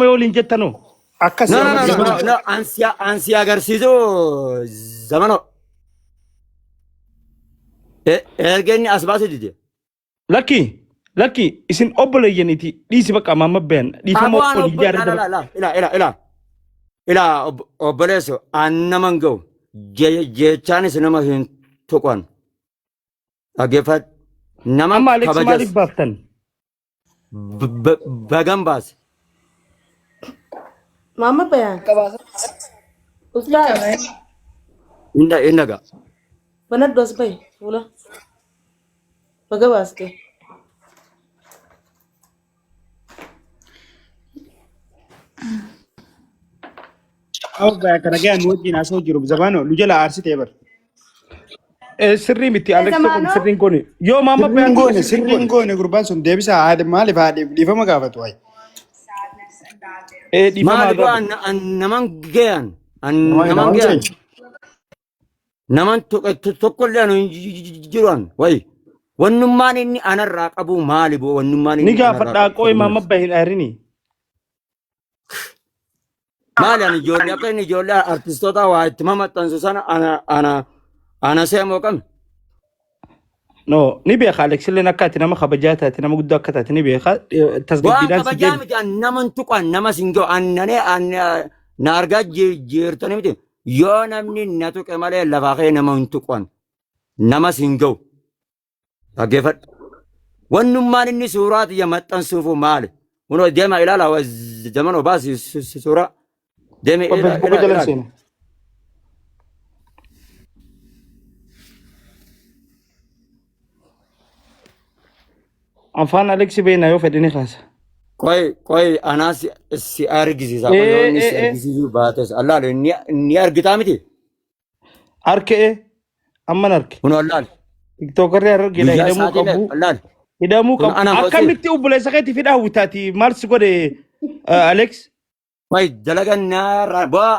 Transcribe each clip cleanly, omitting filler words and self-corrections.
waliin jettanu. Akkas No, no, no, no, no, no. Ansia agarsiisu zamano. Ergenni as baasu dide. Lakki isin obboleeyyaniti dhiisi bakka amma bayan dhiifama Abaan ila obboleesso annaman ga'u jechaanis nama hin tuqan. Dhaggeeffadhu. Nama amma Alex kabajas maaliif baaftan? bagan baase. Mama bayan. Ustaz. Inda ga. Banat dos bay. Wala. Baga baste. Aw baya kana gaya nuwajjin asoo jiru zabano lu jala aarsi ta'e bar. Sirrii miti Alex kun sirriin goone. Yoo maama bayan Sirriin goone gurbaan sun deebisa haadha maaliif haadha dhiifama gaafatu wayi. dhiifama Maali baa naman gayan. Naman gayan. Naman tokkollee anu jiran wayi. Wannummaan inni anarraa qabu maali boo wannummaan inni ni gaafadhaa qooyi maama bahin ayrini. maali ani ijoollee akka inni ijoollee artistoota waa itti maxxansu sana ana seemoo qabne. No, ni beeka Alex illee akka ati nama kabajaa taate nama guddaa akka taate ni beeka tasgabbiidhaan Waan si kabajaa jenna. miti naman tuqan nama singoo annanee na argaa jirtanii miti yoo namni na tuqe malee lafaa kee nama hin tuqan nama singoo dhaggeeffadhu. Wannummaan inni suuraa xiyya maxxansuufu maali? Kunoo deema ilaala zamanoo baasi suuraa deeme Facebook jala ilaala. seena. Afaan Alex beena yoo fedhe ni kaasa. Koi anaa si argisiisa. Qoyoonni si argisiisuu baates allaale ni argitaa miti. Harkee amman harke. Kunoo allaale. Tiktookarri argina Guyyaa hidhamuu isaatiin qabu. allaale. Hidhamuu Kun qabu. ana gootee. Akkamitti obboleessa keetii fi daawwitaati maal si godhe Alex? Koi dalagan naarraa boo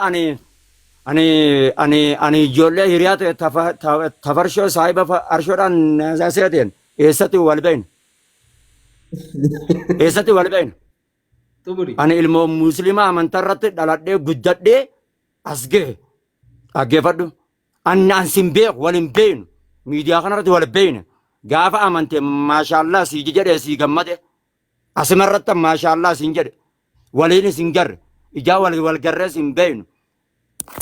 ani ijoollee hiriyaa ta'e tafarshoo saahiba arshoodhaan naasaseeteen eessatti wal beeynu. Eessatti wal beeynu. Ani ilmoo musliimaa amantaa irratti dhaladhee guddadhee as gahe dhaggeeffadhu. An sin beeku wal hin beeynu. Miidiyaa kanarratti wal beeyne. Gaafa amante maashaallah si jedhee si gammade. Asumarratti maashaallah sin jedhe. Waliin sin garre. Ijaa wal garree sin beeynu.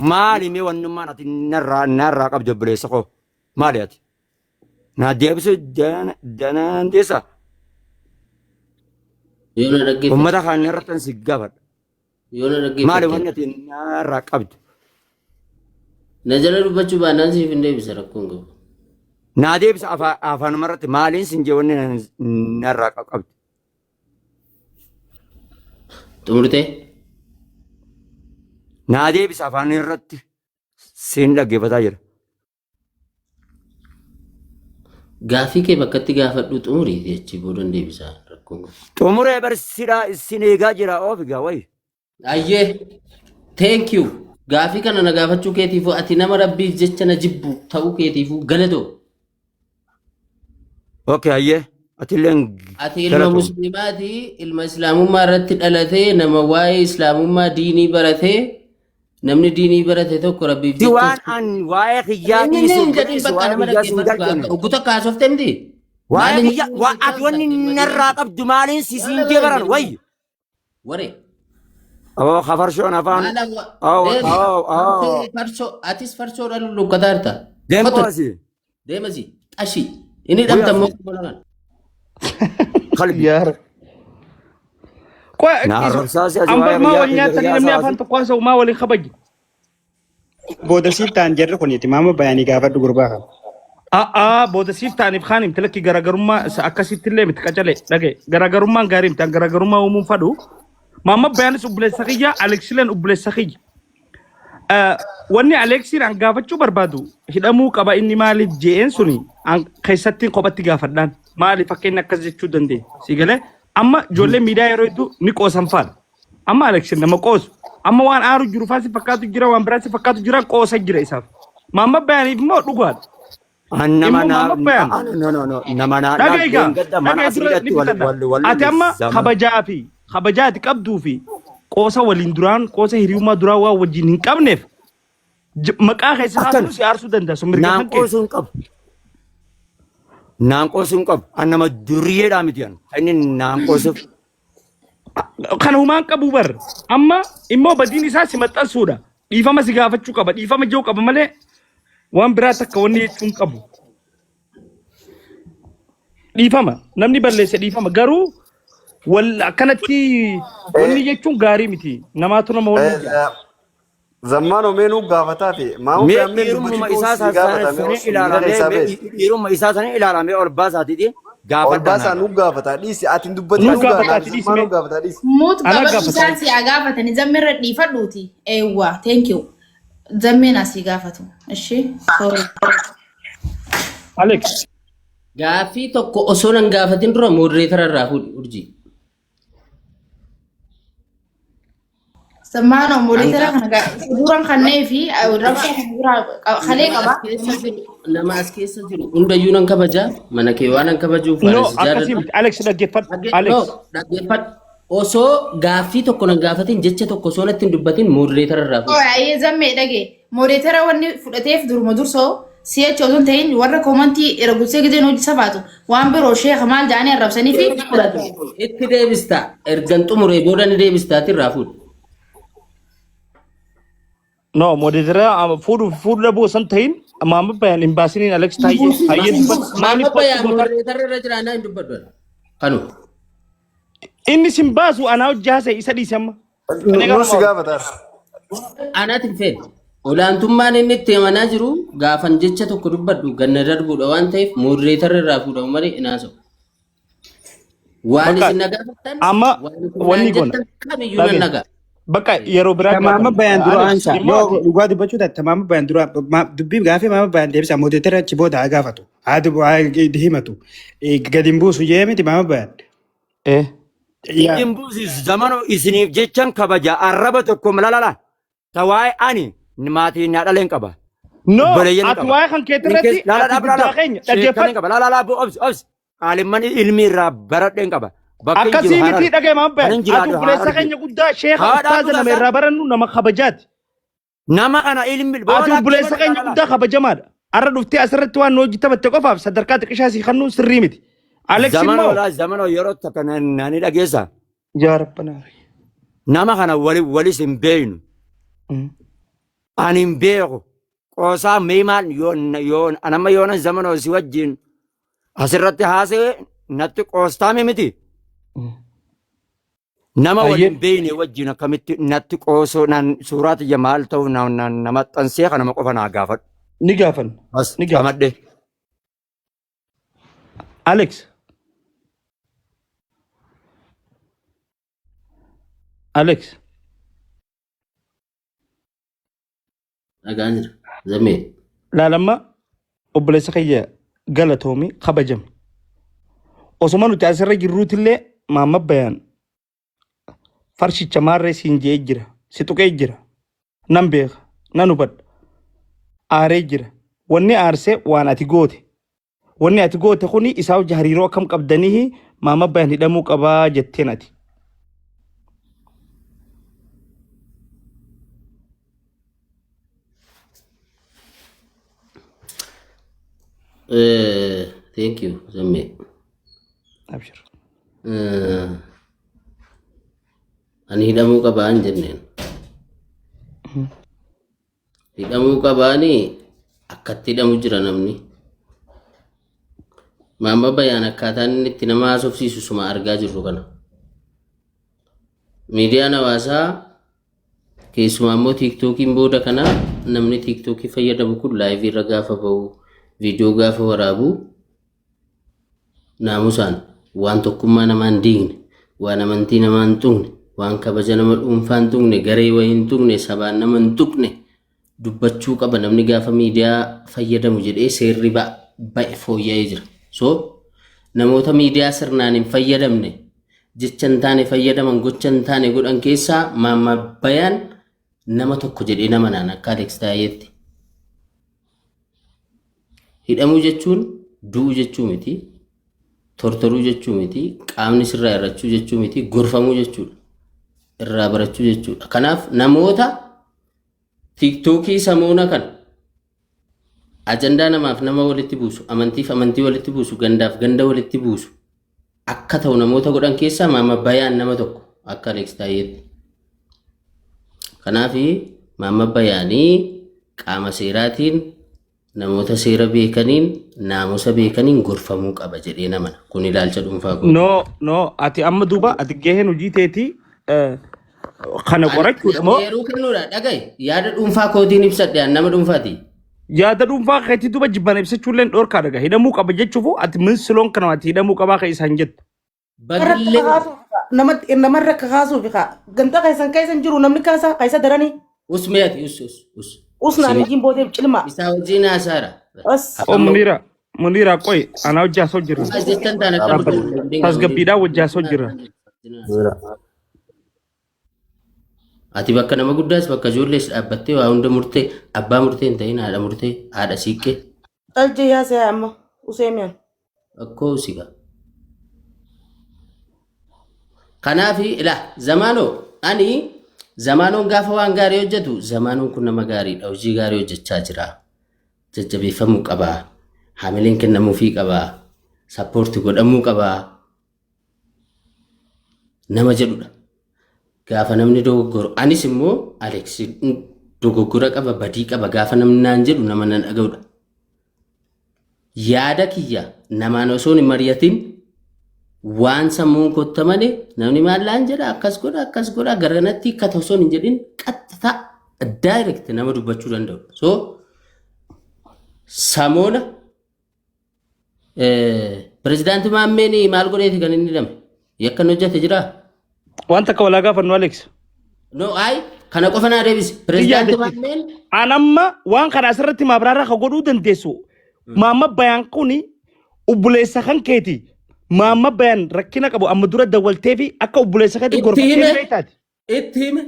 Maali mee wannummaan ati narraa qabdu obboleessa koo? Maali ati? Na deebisu danaan deessa. Yoona dhaggeeffatu. Uummata kan irratti si gaafadha. Yoona Maali dhaggeeffatu. wanni ati narraa qabdu? Na jala dubbachuu baannaan siif hin deebisa rakkoon qabu. Naa deebisa afaanuma irratti maaliin sin jee wanni narraa qabdu? Xumurtee? Naa deebisa afaan irratti siin dhaggeeffataa jira. Gaaffii kee bakkatti gaafadhu xumuriiti achi boodan deebisaa rakkoon qabu. Xumuree barsiisaa isin eegaa jira oofigaa wayi. Ayyee thank you. Gaaffii kana na gaafachuu keetiifuu ati nama rabbiif jecha na jibbu ta'uu keetiifuu galatoo. Okay ayyee atilleen Ati ilma musliimaati ilma islaamummaa irratti dhalatee nama waa'ee islaamummaa diinii baratee namni diinii barate tokko rabbiif Si waan an waa'ee kiyyaa dhiisu bakka nama dhaggeeffatu uggota kaasofte miti. waa'ee kiyyaa ati wanni narraa qabdu maaliin sisiin jee baran wayi. Waree. Oh kafarshoon afaan. Atis farsoodhaan lukkata harta. Deemasi. Deemasi. Xashi. Inni dhabdammoo kubbalagan. Qalbi. Yaara. Qoya Naa rabsaasi as amma waa'ee maa kiyyaa wal nyaatanii namni afaan tokko haasa'u maa waliin kabaji. Booda siif ta'an jarri kun itti maama bayaanii gaafadhu gurbaa kan. Booda siif ta'aniif kaan himte lakki garaagarummaa akkasitti illee miti qacalee dhagee garaagarummaan gaarii miti garaagarummaa uumuun fadhu. Maama bayaanis obboleessa kiyya Alexileen obboleessa kiyya. Wanni Alexiin an gaafachuu barbaadu hidhamuu qaba inni maaliif je'een suni keessatti kophatti gaafadhaan maaliif akka inni akkas jechuu dandeenya si galee amma ijoollee miidiyaa yeroo hedduu ni qoosan faana amma Alexiin nama qoosu amma waan aaru jiru faasi fakkaatu jira waan biraasi fakkaatu jira qoosa jira isaaf maama bayaaniif immoo dhugaadha. Nama Ati amma kabajaati qabduu fi qoosa waliin duraan qoosa hiriyummaa duraan waa wajjin hin qabneef maqaa keessa haasuu si aarsuu danda'a sun mirga kan kee. Naanqoo sun qabu. Naanqoo sun qabu. An nama durriyeedhaa miti yan. Inni naanqoo sun. Kana humaan qabu bar amma immoo badiin isaa si maxxansuudha. Dhiifama si gaafachuu qaba. Dhiifama jiru qaba malee waan biraa takka wanni jechuun qabu. Dhiifama namni balleesse dhiifama garuu wal akkanatti wanni jechuun gaarii miti. Namaatu nama wanni jaa. Zammaanoo meenuu gaafataa fi maamu Mee dhiirummaa isaa sanii ilaalamee dhiirummaa isaa sanii ilaalamee ol baasaatiiti. ol baasaa nu gaafataa dhiisi ati dubbatii nu gaafataa dhiisi. Muut gaafachuu si gaafatani zammeerra dhiifadhuuti. Eewwa thank you. Zammeen asii gaafatu. Ishi. Alex. Gaaffii tokko osoo nan gaafatin dura moderator irraa fuudhi urjii. Zammaanoo moderator kana suuraan kannee fi rakkoo kalee qaba. Nama as keessa jiru hundayyuu nan kabajaa mana kee waan nan kabajuuf No akkasii Alex dhaggeeffadhu. Alex. Dhaggeeffadhu. Osoo gaaffii tokko nan gaafatin jecha tokko osoo natti hin dubbatin moderator irraa fuudhi. Ooyee zammee dhagee moderator wanni fudhateef duruma dursoo si'achi osoo hin ta'in warra koomantii erguusee gideen hojii safaatu waan biroo sheeka maal jaanii arrabsanii fi fudhatu. Itti deebistaa ergan xumuree booda ni deebistaati irraa fuudhi. No moderator fuudhu dhabuu san ta'in maama bayan imbaasiniin Alex taayee Maama bayaa moderator irra jiraanaa hin dubbadhu. Kanu. inni sin baasu anaa hojjaase isa dhiisamma. Nu si gaafataa. Anaati hin fedhe. Olaantummaan inni itti amanaa jiru gaafan jecha tokko dubbadhu ganna darbuudha waan ta'eef moderator irraa fuudhamu malee inaaso. Waan isin nagaafattan amma wanni goona. Kamiyyuu nan nagaa. Bakka yeroo biraa Tamaama bayan dura ansa. Yoo dhugaa dubbachuu taate tamaama bayan dura dubbii gaafii maama bayan deebisa moderator achi booda haa gaafatu. Haa himatu. Gadi hin buusu jee miti maama bayan. Hin buusis zamanoo isiniif jechan kabaja arraba tokko malalala. Tawaay ani maatiin na dhaleen qaba. No ati waa'ee kan keetirratti ati guddaa keenya dhaggeeffadhu. Lala obs qaalimman ilmi irraa baradheen qaba. Akkasii miti dhagee maama bayan ati obboleessa keenya guddaa sheeka ustaaza nama irraa barannu nama kabajaati. Nama kana ilmi Ati obboleessa keenya guddaa kabajamaadha. Arra dhuftee asirratti waan hojii taphatte qofaaf sadarkaa xiqqishaa si kannuun sirrii miti. Alex immoo zamanoo yeroo takka nani dhageessa. yaa rabbanaa. Nama kana walis hin beeynu. Ani hin beeku. Qoosaa meemaan yoo anamma yoonan zamanoo si wajjin asirratti haasee natti qoostaame miti. Nama waliin beeyne wajjin akkamitti natti qoosoo suuraa tiyya maal ta'u nama xansee kanama qofa naa gaafadhu. Ni gaafan. Ni gaamadhe. Alex. Alex. Dhagaan jira. Zammee. Laalamma obboleessa kiyya galatoomi kabajam. Osuma nuti asirra jirruutillee maama bayan farshicha maarree siin jee jira. Si tuqee jira. Nan beeka. Nan hubadha. Aaree jira. Wanni aarsee waan ati goote. Wanni ati goote kuni isaa hojii hariiroo akkam qabdanii maama bayan hidhamuu qabaa jetteen ati. Thank you, Zammee. Abshir. Ani hidhamuu qabaa hin jenneen. Hidhamuu qabaanii akkatti hidhamu jira namni. Maama bayaan akkaataan inni itti nama haasofsiisu suma argaa jirru kana. Miidiyaan hawaasaa keessumaa immoo tiiktookiin booda kana namni tiiktookii fayyadamu kun laayivii irra gaafa ba'u viidiyoo gaafa waraabu naamusaan waan tokkummaa namaa hin diigne waan amantii namaa hin tuqne waan kabaja nama dhuunfaa hin tuqne garee wayii hin tuqne sabaan nama hin tuqne dubbachuu qaba namni gaafa miidiyaa fayyadamu jedhee seerri ba'e fooyya'ee jira. So namoota miidiyaa sirnaan hin fayyadamne jecha hin taane fayyadaman gocha hin taane godhan keessaa maama bayaan nama tokko jedhee nama naan akka Alex Taayeetti. Hidhamuu jechuun du'uu jechuu miti, tortoruu jechuu miti, qaamni sirraa irrachuu jechuu miti, gorfamuu jechuudha. irraa barachuu jechuudha. Kanaaf namoota tiiktookii samuuna kan ajandaa namaaf nama walitti buusu, amantiif amantii walitti buusu, gandaaf ganda walitti buusu akka ta'u namoota godhan keessaa Maama Bayaan nama tokko akka Alex Taayeetti. Kanaaf Maama Bayaanii qaama seeraatiin namoota seera beekaniin naamusa beekaniin gorfamuu qaba jedhee namana. Kun ilaalcha dhuunfaa kun. No, ati amma duuba ati gaheen hojii teeti kana qorachuudha moo? Yeroo kennuudha dhagaye yaada dhuunfaa kootiin ibsadhe nama dhuunfaati. Yaada dhuunfaa keetii duuba jibban ibsachuulleen dhorkaa dhagaa hidhamuu qaba jechuufu ati min siloon kana ati hidhamuu qabaa kan isaan jettu. Badillee namarra kaasuuf ganta keessan jiru namni kaasa daranii. usmeeti us. Usnaan ijiin boodeef cilmaa. Isaa wajjin haasaara. Muniira qoy ana hojjaa soo jira. Ajjechaan taana kan Tasgabbiidhaan hojjaa soo jira. Ati bakka nama guddaas bakka ijoollees dhaabbattee waa hunda murtee abbaa murtee hin ta'in haadha murtee haadha siiqqee. Dhalje yaasee amma useemiyan. Akkoo usiga. Kanaaf ilaa zamaanoo ani zamaanoon gaafa waan gaarii hojjetu zamaanoon kun nama gaariidha hojii gaarii hojjechaa jira. Jajjabeeffamuu qabaa. Haamileen kennamuufii qabaa. Sappoortii godhamuu qabaa. Nama jedhudha. Gaafa namni dogoggoru anis immoo Alex dogoggora qaba badii qaba gaafa namni naan jedhu nama nan dhaga'udha. Yaada kiyya namaan osoo hin mari'atin waan sammuun kottamane namni maallaan jedha akkas godha garanatti akka osoo hin jedhin qaxxata direct nama dubbachuu danda'u. So samoona pirezidaantii Maammeen maal godheeti kan inni hidhame yakkan hojjete jira. Wanta akka walaa gaafannu Alex. No ay kana qofa naa deebisi. Pirezidaantii Maammeen Anamma waan kana asirratti maabaraarraa ka godhuu dandeessu. Maama Bayaan kuni obboleessa kan keeti. Maama Bayaan rakkina qabu amma dura dawwaltee fi akka obboleessa keetti gorfatee beektaati. Itti hime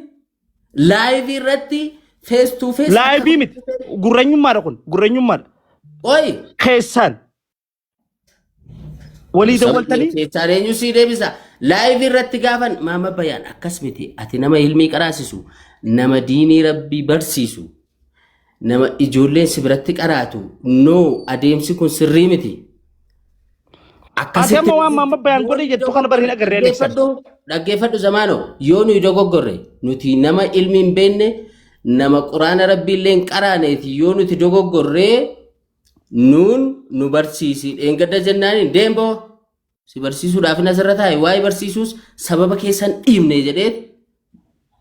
laayivii irratti face to face. Laayivii miti gurreenyummaadha kun gurreenyummaadha. Oyi Keessaan walii dawwaltanii. Keessaan eenyu sii deebisa. Laayivii irratti gaafan Maama Bayaan akkas miti ati nama ilmii qaraasisu nama diinii rabbii barsiisu. Nama ijoolleen si biratti qaraatu no adeemsi kun sirrii miti. Akkasitti waan Maama Bayaan godhe jettu kana bari hin agarree dhaggeeffadhu zamaanoo yoo nuyi dogoggorre nuti nama ilmi hin beekne nama quraana rabbii illee hin qaraaneeti yoo nuti dogoggorree nuun nu barsiisi dheengadda jennaaniin deemboo si barsiisuudhaaf asirra taa'e waa'ee barsiisuus sababa keessan dhiibne jedhee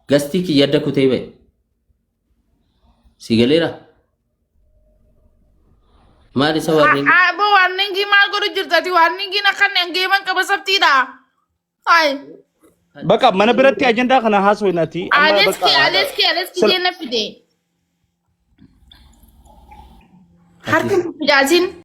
gastii kiyya adda kutee ba'e. Sigaleera. Maali isa warreen? Abo warningi maal godhu jirtati warningi nakkan engeeman qaba sabtiidha. Ay. Bakka mana biratti ajandaa kana haasofnaati. Aleski jenna fide. Harka fidaatiin